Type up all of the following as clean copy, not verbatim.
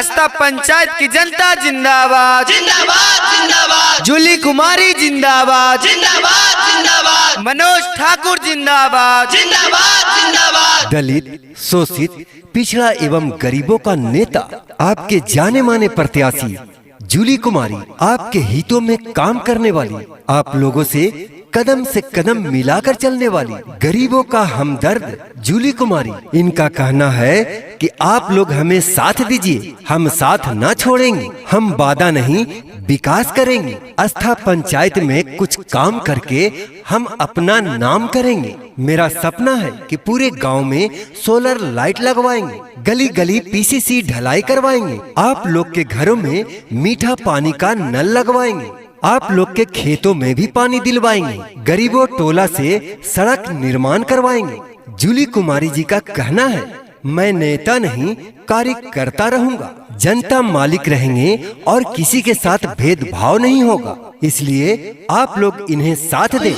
आस्था पंचायत की जनता जिंदाबाद जिंदाबाद जिंदाबाद। जूली कुमारी जिंदाबाद जिंदाबाद जिंदाबाद। मनोज ठाकुर जिंदाबाद जिंदाबाद जिंदाबाद। दलित, शोषित, पिछड़ा एवं गरीबों का नेता, आपके जाने माने प्रत्याशी जूली कुमारी, आपके हितों में काम करने वाली, आप लोगों से कदम मिलाकर चलने वाली, गरीबों का हमदर्द जूली कुमारी। इनका कहना है कि आप लोग हमें साथ दीजिए, हम साथ न छोड़ेंगे, हम वादा नहीं विकास करेंगे। आस्था पंचायत में कुछ काम करके हम अपना नाम करेंगे। मेरा सपना है कि पूरे गांव में सोलर लाइट लगवाएंगे, गली गली पीसीसी ढलाई करवाएंगे, आप लोग के घरों में मीठा पानी का नल लगवाएंगे, आप लोग के खेतों में भी पानी दिलवाएंगे, गरीबों टोला से सड़क निर्माण करवाएंगे। जूली कुमारी जी का कहना है, मैं नेता नहीं कार्यकर्ता रहूंगा, जनता मालिक रहेंगे और किसी के साथ भेदभाव नहीं होगा, इसलिए आप लोग इन्हें साथ दें,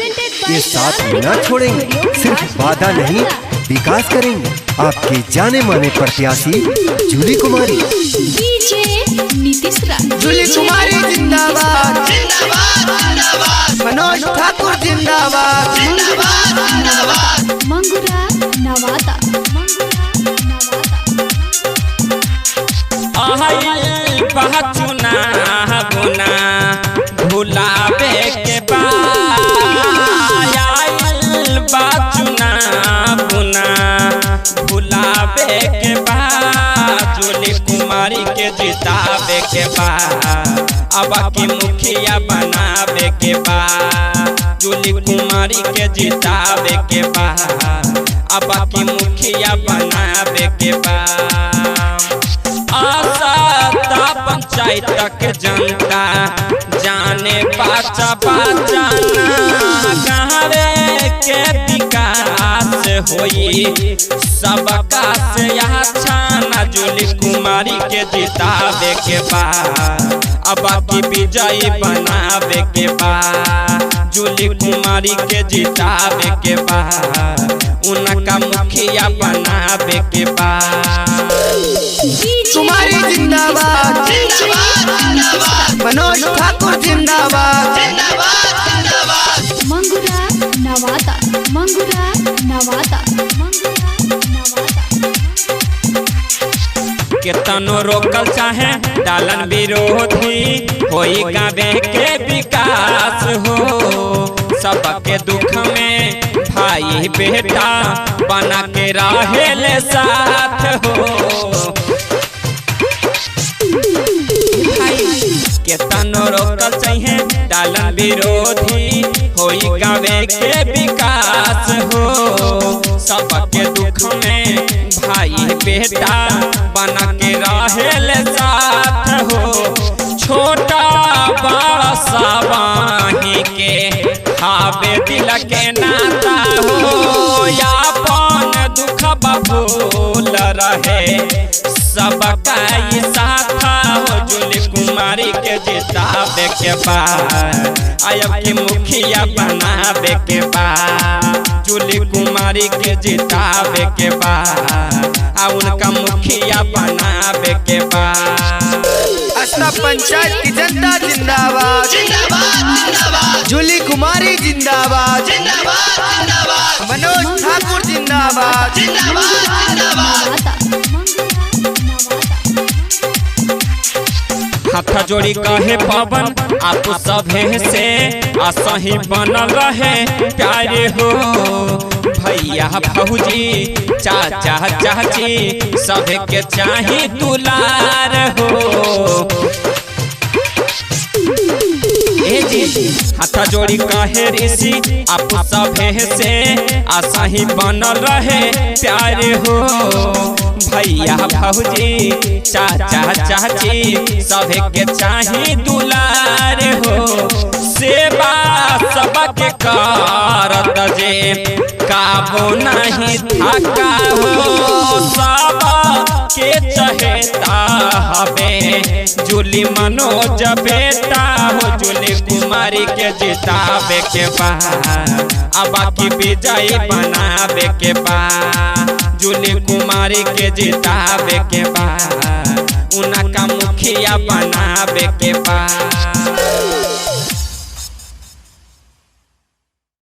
ये साथ न छोड़ेंगे, सिर्फ वादा नहीं विकास करेंगे। आपके जाने माने प्रत्याशी जूली कुमारी। जूली कुमारी जिंदाबाद जिंदाबाद जिंदाबाद। मनोज ठाकुर जिंदाबाद जिंदाबाद जिंदाबाद। मंगुरा नवाता, आयल बहचुना बुना भुलावे के आयल बचुना बुना भुलावे के जूली कुमारी के जितावे के अब की मुखिया बनावे के जूली कुमारी के जितावे के अब की मुखिया बनावे के आस्था पंचायत के जनता जाने बाचा बाचाना गाँवे के विकास होई सबका से अच्छा। जूली कुमारी के जितावे के अब की विजयी बनावे के जूली कुमारी के जितावे के उनका मुखिया बनावे के कुमारी जिंदाबाद जिंदाबाद। मनोज ठाकुर जिंदाबाद जिंदाबाद। मंगुरा नवाता, मंगुरा नवाता, मंगुरा नवाता। केतनो रोकल चाहे डालन विरोधी होई गावे के विकास हो, सबके दुख में भाई बेटा बना के रहेले साथ हो। केतनो रोकल चाहिए डालन विरोधी होई गावे के विकास हो, सबके दुख में भाई बेटा बना के रहेले साथ हो। छोटा बड़ा सबाही के हावे दिल के नाता हो, यापन दुख भूल रहे सबका ही साथ हो। जूली कुमारी के जितावे के आयब के मुखिया बनावे के जूली कुमारी के जितावे के उनका मुखिया बनावे के आस्था पंचायत की जनता जिंदाबाद जिंदाबाद जिंदाबाद। जूली कुमारी जिंदाबाद जिंदाबाद जिंदाबाद। मनोज ठाकुर जिंदाबाद जिंदाबाद जिंदाबाद। हाथ जोड़ी कहे पवन आप सभे से असही बनल रहे प्यारे हो। भैया भौजी चाचा चाची सभे के चाही दुलार हो। हाथ जोड़ी कहे ऋषि आप सभे से असही बनल रहे प्यारे हो। भैया भौजी चाचा चाची सभे के चाही दुलार हो। सेवा सबके करत जे काबो नहीं थका हो, सब के चहेता हवे जूली मनोज बेटा हो। जूली कुमारी के जितावे के अब की विजयी बनावे के जूली कुमारी के जितावे के उनका मुखिया बनावे के बा।